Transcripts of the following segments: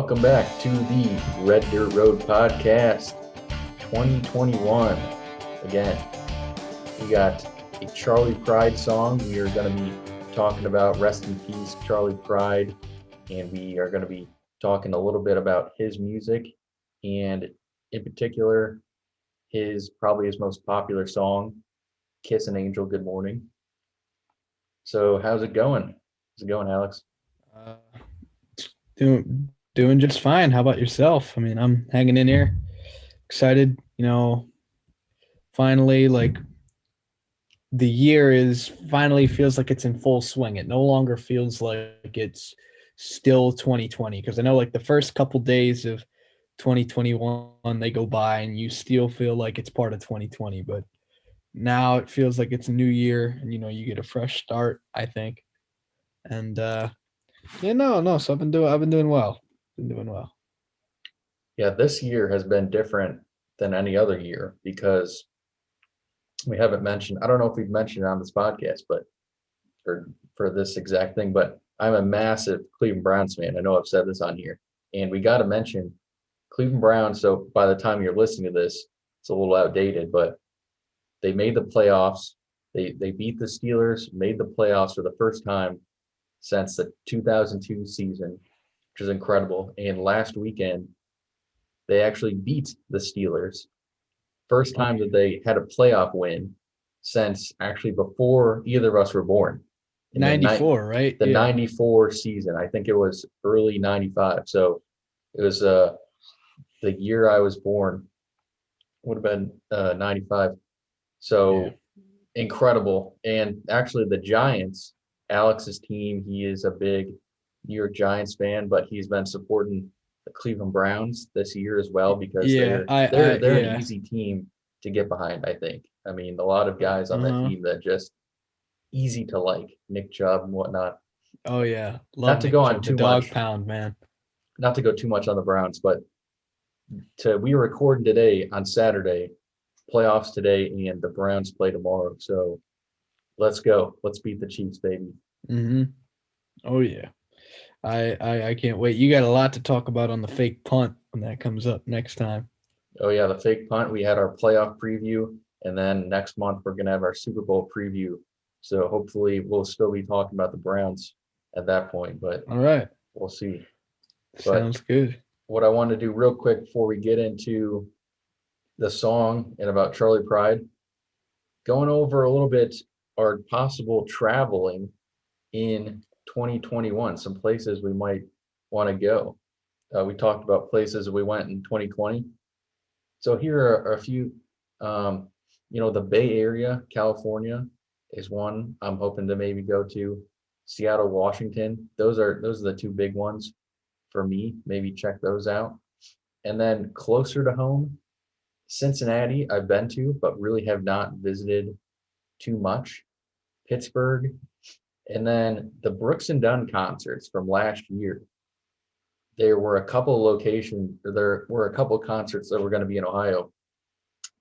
Welcome back to the Red Dirt Road Podcast 2021. Again, we got a Charley Pride song. We are going to be talking about Rest in Peace, Charley Pride, and we are going to be talking a little bit about his music and in particular, probably his most popular song, Kiss an Angel Good Morning. So how's it going? How's it going, Alex? Doing just fine. How about yourself? I mean, I'm hanging in here, excited. Finally, like the year is finally feels like it's in full swing. It no longer feels like it's still 2020 because I know like the first couple days of 2021 they go by and you still feel like it's part of 2020, but now it feels like it's a new year and you get a fresh start, I think. And yeah, no. So I've been doing well. Been doing well. Yeah, this year has been different than any other year because we haven't mentioned, I don't know if we've mentioned it on this podcast, but for this exact thing, but I'm a massive Cleveland Browns fan. I know I've said this on here, and we got to mention Cleveland Browns. So by the time you're listening to this, it's a little outdated, but they made the playoffs. They beat the Steelers, made the playoffs for the first time since the 2002 season, which is incredible. And last weekend, they actually beat the Steelers. First time that they had a playoff win since actually before either of us were born. In 94, right? the Yeah. 94 season. I think it was early 95. So it was the year I was born would have been 95. Yeah. So incredible. And actually the Giants, Alex's team, he is a big New York Giants fan, but he's been supporting the Cleveland Browns this year as well because Yeah. they're an Yeah. easy team to get behind, I think. I mean, a lot of guys on that Uh-huh. team that just easy to like, Nick Chubb and whatnot. Oh yeah. Not Love to go Nick on Chubb, the too dog much, pound, man. not to go too much on the Browns, but we are recording today on Saturday, playoffs today, and the Browns play tomorrow. So let's go. Let's beat the Chiefs, baby. Mm-hmm. Oh yeah. I can't wait. You got a lot to talk about on the fake punt when that comes up next time. Oh yeah, the fake punt. We had our playoff preview, and then next month we're gonna have our Super Bowl preview. So hopefully we'll still be talking about the Browns at that point, but All right. we'll see. But Sounds good. what I want to do real quick before we get into the song and about Charley Pride, going over a little bit our possible traveling in 2021, some places we might want to go. We talked about places we went in 2020. So here are a few, the Bay Area, California is one I'm hoping to maybe go to. Seattle, Washington. Those are the two big ones for me. Maybe check those out. And then closer to home, Cincinnati I've been to, but really have not visited too much. Pittsburgh, and then the Brooks and Dunn concerts from last year. There were a couple of locations, there were a couple of concerts that were going to be in Ohio.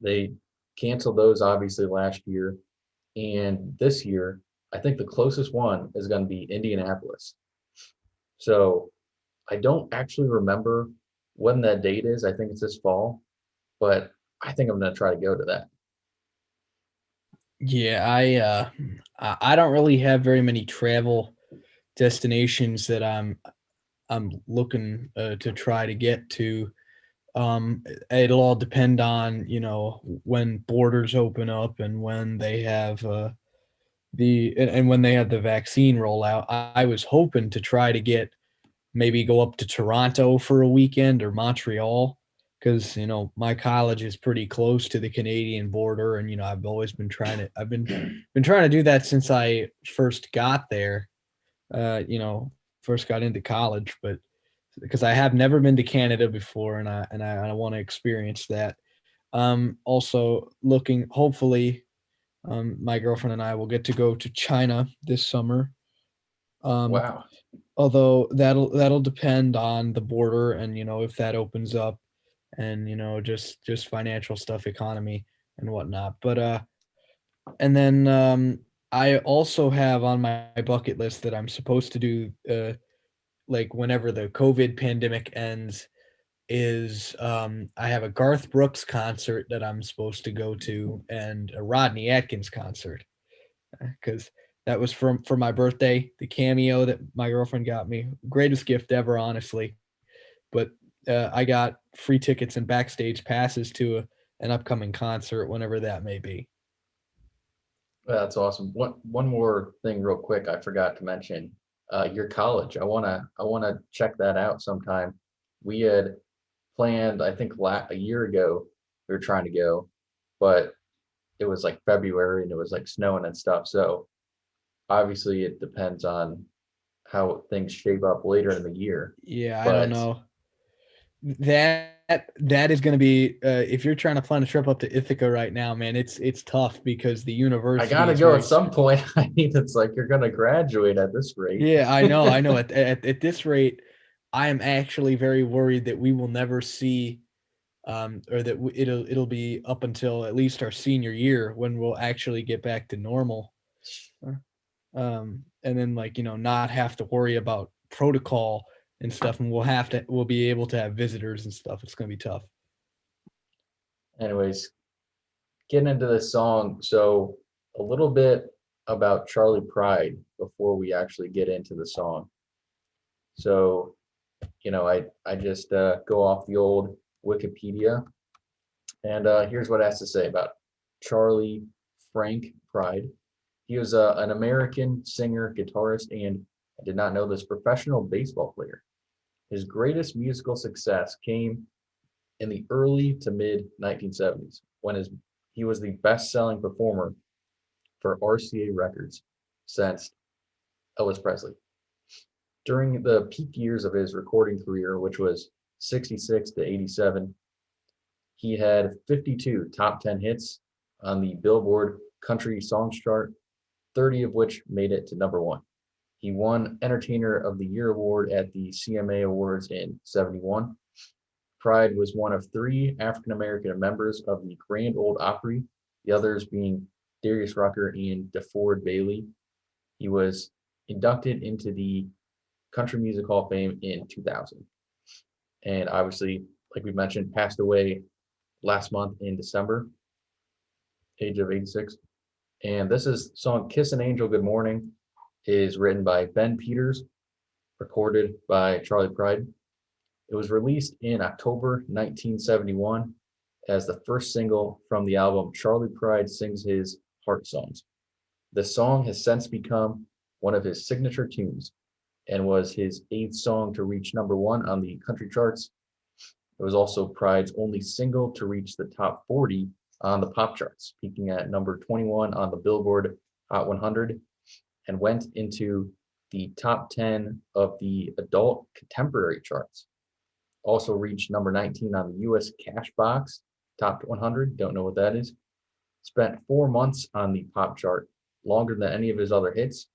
They canceled those obviously last year. And this year, I think the closest one is going to be Indianapolis. So I don't actually remember when that date is. I think it's this fall, but I think I'm going to try to go to that. Yeah, I don't really have very many travel destinations that I'm looking to try to get to. It'll all depend on when borders open up and when they have and when they have the vaccine rollout. I was hoping to try to maybe go up to Toronto for a weekend or Montreal because my college is pretty close to the Canadian border, and I've always been I've been trying to do that since I first got there. First got into college, but because I have never been to Canada before, and I want to experience that. Also looking, hopefully, my girlfriend and I will get to go to China this summer. Um, Wow. although that'll depend on the border and if that opens up, and just financial stuff, economy and whatnot. But and then I also have on my bucket list that I'm supposed to do like whenever the COVID pandemic ends, is I have a Garth Brooks concert that I'm supposed to go to and a Rodney Atkins concert because that was for my birthday. The cameo that my girlfriend got me, greatest gift ever, honestly. But I got free tickets and backstage passes to an upcoming concert whenever that may be. That's awesome. One more thing real quick I forgot to mention. Your college. I wanna check that out sometime. We had planned, I think a year ago, we were trying to go, but it was like February and it was like snowing and stuff. So obviously it depends on how things shape up later in the year. Yeah, I don't But know. That is going to be if you're trying to plan a trip up to Ithaca right now, man. It's tough because the I university gotta is go very at some point. I mean, it's like you're gonna graduate at this rate. yeah, I know. At this rate, I am actually very worried that we will never see, or that it'll be up until at least our senior year when we'll actually get back to normal. And then like not have to worry about protocol and stuff, and we'll be able to have visitors and stuff. It's gonna be tough. Anyways, getting into this song, so a little bit about Charley Pride before we actually get into the song. So, I just go off the old Wikipedia, and here's what it has to say about Charley Frank Pride. He was an American singer, guitarist, and I did not know this, professional baseball player. His greatest musical success came in the early to mid 1970s when he was the best-selling performer for RCA Records since Elvis Presley. During the peak years of his recording career, which was 66 to 87, he had 52 top 10 hits on the Billboard Country Songs chart, 30 of which made it to number one. He won Entertainer of the Year award at the CMA Awards in 71. Pride was one of three African American members of the Grand Ole Opry, the others being Darius Rucker and DeFord Bailey. He was inducted into the Country Music Hall of Fame in 2000. And obviously, like we mentioned, passed away last month in December, age of 86. And this is song Kiss an Angel Good Morning is written by Ben Peters, recorded by Charley Pride. It was released in October 1971 as the first single from the album Charley Pride Sings His Heart Songs. The song has since become one of his signature tunes and was his eighth song to reach number one on the country charts. It was also Pride's only single to reach the top 40 on the pop charts, peaking at number 21 on the Billboard Hot 100, and went into the top 10 of the adult contemporary charts. Also reached number 19 on the US Cashbox Top 100. Don't know what that is. Spent 4 months on the pop chart, longer than any of his other hits.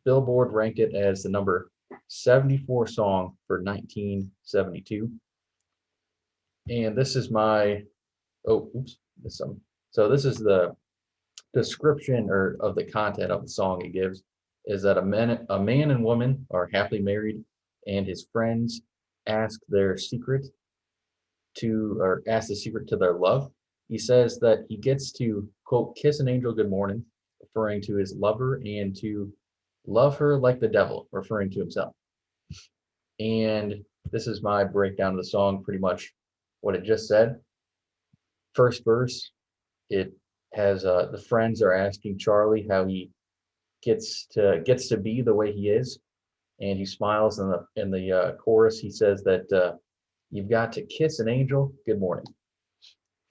Billboard ranked it as the number 74 song for 1972. And this is my, oh, oops, so this is the description or of the content of the song it gives, is that a man and woman are happily married and his friends ask the secret to their love. He says that he gets to, quote, kiss an angel good morning, referring to his lover, and to love her like the devil, referring to himself. And this is my breakdown of the song, pretty much what it just said. First verse, it has the friends are asking Charley how he gets to be the way he is, and he smiles. In the chorus, he says that you've got to kiss an angel good morning.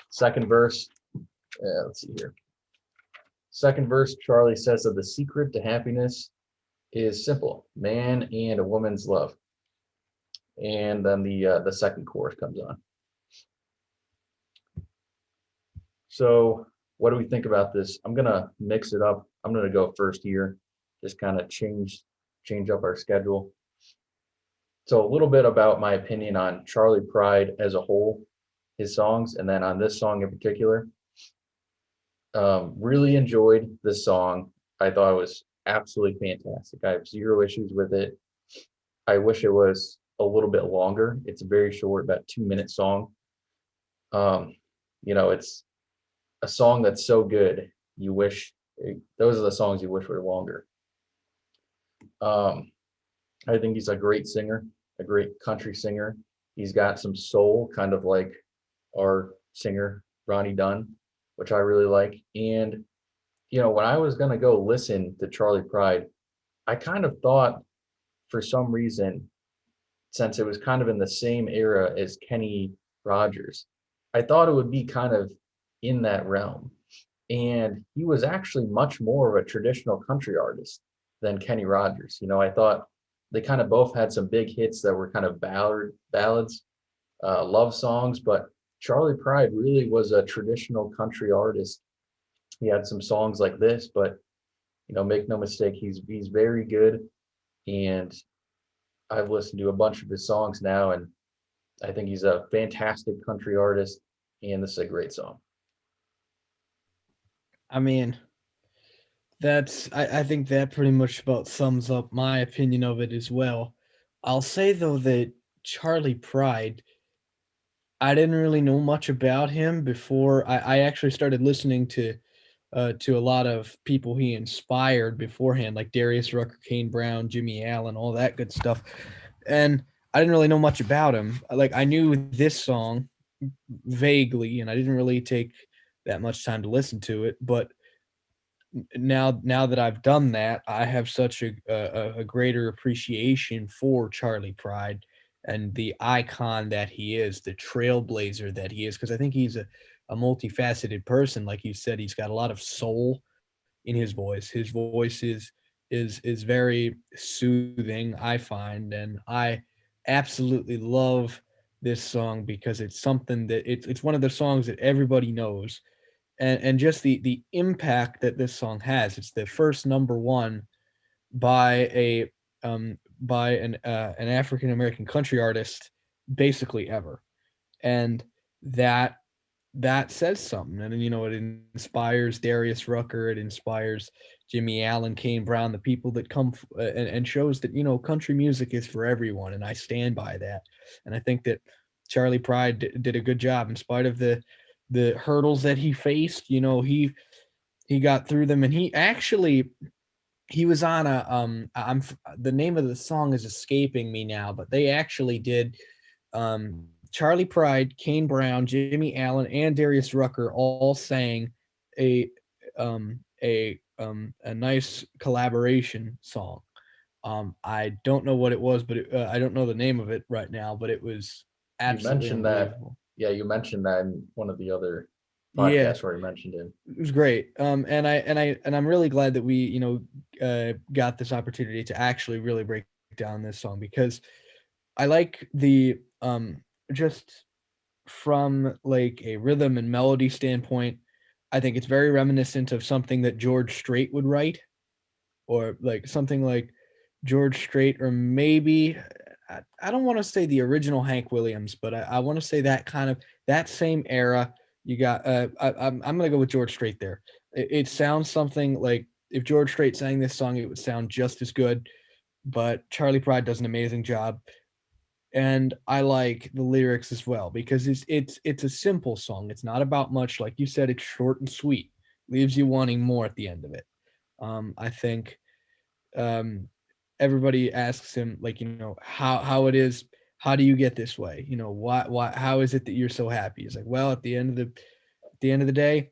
Second verse, let's see here. Second verse, Charley says that the secret to happiness is simple: man and a woman's love. And then the second chorus comes on. So what do we think about this? I'm gonna mix it up. I'm gonna go first here, just kind of change up our schedule. So a little bit about my opinion on Charley Pride as a whole, his songs, and then on this song in particular. Really enjoyed this song. I thought it was absolutely fantastic. I have zero issues with it. I wish it was a little bit longer. It's a very short, about 2 minute song. Um, it's a song that's so good. You wish those are the songs you wish were longer. Um, I think he's a great singer, a great country singer. He's got some soul, kind of like our singer Ronnie Dunn, which I really like. And when I was gonna go listen to Charley Pride, I kind of thought for some reason, since it was kind of in the same era as Kenny Rogers, I thought it would be kind of in that realm. And he was actually much more of a traditional country artist than Kenny Rogers. I thought they kind of both had some big hits that were kind of ballads, love songs, but Charley Pride really was a traditional country artist. He had some songs like this, but make no mistake, he's very good, and I've listened to a bunch of his songs now, and I think he's a fantastic country artist, and this is a great song. I mean, I think that pretty much about sums up my opinion of it as well. I'll say though that Charley Pride, I didn't really know much about him before I actually started listening to a lot of people he inspired beforehand, like Darius Rucker, Kane Brown, Jimmy Allen, all that good stuff. And I didn't really know much about him. Like I knew this song vaguely, and I didn't really take that much time to listen to it. But now that I've done that, I have such a greater appreciation for Charley Pride and the icon that he is, the trailblazer that he is, because I think he's a multifaceted person. Like you said, he's got a lot of soul in his voice. His voice is very soothing, I find, and I absolutely love this song because it's something that it's one of the songs that everybody knows, and just the impact that this song has. It's the first number one by a by an African American country artist basically ever, and that that says something. And it inspires Darius Rucker, it inspires Jimmy Allen, Kane Brown, the people that come and shows that country music is for everyone, and I stand by that. And I think that Charley Pride did a good job in spite of the hurdles that he faced. He got through them, and he was on a I'm the name of the song is escaping me now, but they actually did Charley Pride, Kane Brown, Jimmy Allen, and Darius Rucker all sang a a nice collaboration song. I don't know what it was, but I don't know the name of it right now, but it was You absolutely mentioned that, unbelievable. yeah, you mentioned that in one of the other Yeah, podcasts where you mentioned it. it was great. And I'm really glad that we, got this opportunity to actually really break down this song because I like the just from like a rhythm and melody standpoint, I think it's very reminiscent of something that George Strait would write, or like something like George Strait, or maybe I don't want to say the original Hank Williams, but I want to say that kind of that same era. You got I'm gonna go with George Strait there. It sounds something like if George Strait sang this song, it would sound just as good. But Charley Pride does an amazing job, and I like the lyrics as well because it's a simple song. It's not about much, like you said. It's short and sweet, leaves you wanting more at the end of it. I think um, everybody asks him, like, how it is. How do you get this way? Why how is it that you're so happy? He's like, well, at the end of the day,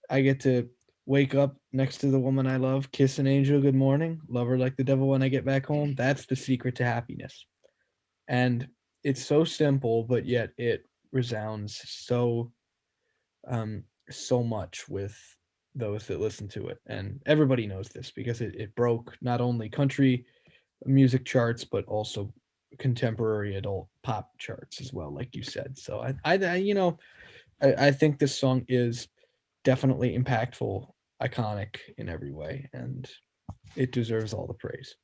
I get to wake up next to the woman I love, kiss an angel good morning, love her like the devil when I get back home. That's the secret to happiness. And it's so simple, but yet it resounds so much with those that listen to it. And everybody knows this because it broke not only country music charts, but also contemporary adult pop charts as well, like you said. So I think this song is definitely impactful, iconic in every way, and it deserves all the praise.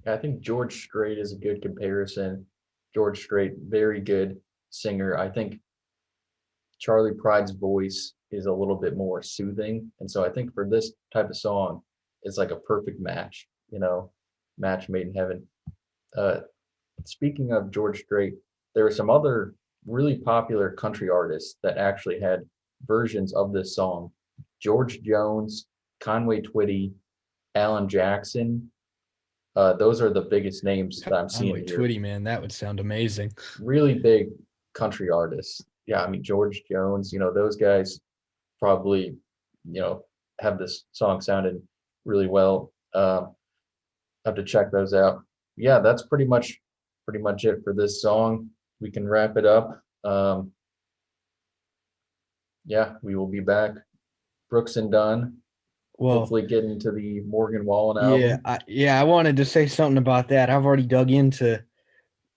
I think George Strait is a good comparison. George Strait, very good singer. I think Charley Pride's voice is a little bit more soothing. And so I think for this type of song, it's like a perfect match, match made in heaven. Uh, Speaking of George Strait, there were some other really popular country artists that actually had versions of this song. George Jones, Conway Twitty, Alan Jackson. Those are the biggest names that I'm seeing Conway here. Twitty, man, that would sound amazing. Really big country artists. Yeah, I mean George Jones, those guys probably, have this song sounded really well. Have to check those out. Yeah, that's pretty much it for this song. We can wrap it up. Yeah, we will be back. Brooks and Dunn. Well, Hopefully get into the Morgan Wallen yeah, album. I wanted to say something about that. I've already dug into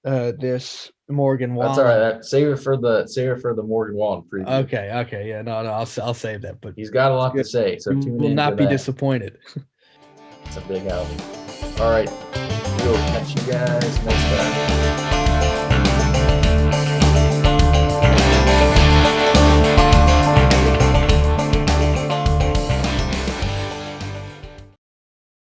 this Morgan That's all Wallen. right. Save it for the Morgan Wallen preview. Okay, yeah, no, I'll save that. But He's got a lot to good. say, so You tune will in not for be that. disappointed. It's a big album. All right, we'll catch you guys next time.